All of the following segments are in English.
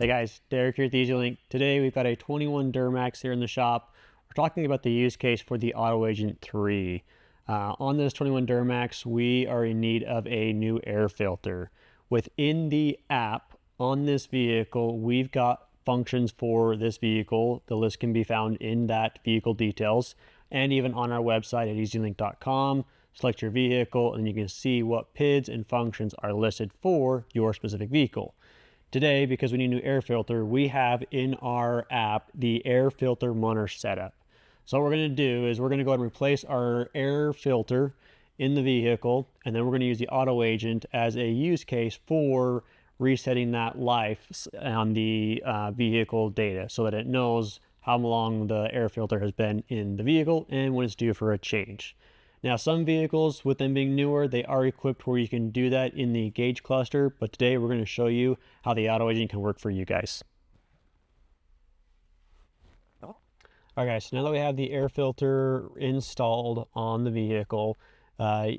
Hey guys, Derek here at the EZLYNK. Today we've got a 21 Duramax here in the shop. We're talking about the use case for the Auto Agent 3. On this 21 Duramax, we are in need of a new air filter. Within the app on this vehicle, we've got functions for this vehicle. The list can be found in that vehicle details and even on our website at EZLYNK.com. Select your vehicle and you can see what PIDs and functions are listed for your specific vehicle. Today, because we need a new air filter, we have in our app the air filter monitor setup. So what we're going to do is we're going to go ahead and replace our air filter in the vehicle, and then we're going to use the Auto Agent as a use case for resetting that life on the vehicle data so that it knows how long the air filter has been in the vehicle and when it's due for a change. Now, some vehicles, with them being newer, they are equipped where you can do that in the gauge cluster, but today we're going to show you how the Auto Agent can work for you guys. All right, guys, so now that we have the air filter installed on the vehicle,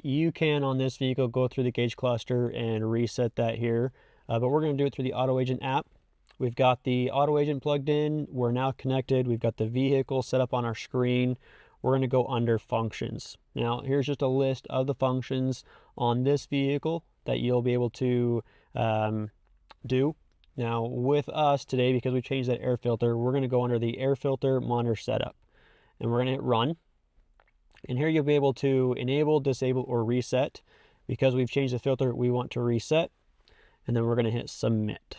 you can, on this vehicle, go through the gauge cluster and reset that here, but we're going to do it through the Auto Agent app. We've got the Auto Agent plugged in. We're now connected. We've got the vehicle set up on our screen. We're going to go under functions. Now, here's just a list of the functions on this vehicle that you'll be able to do. Now, with us today, because we changed that air filter, we're going to go under the air filter monitor setup. And we're going to hit run. And here you'll be able to enable, disable, or reset. Because we've changed the filter, we want to reset. And then we're going to hit submit.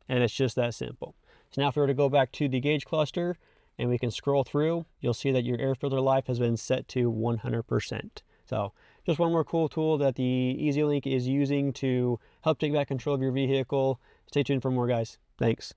And it's just that simple. So now if we were to go back to the gauge cluster, and we can scroll through, you'll see that your air filter life has been set to 100%. So just one more cool tool that the EZLYNK is using to help take back control of your vehicle. Stay tuned for more, guys. Thanks.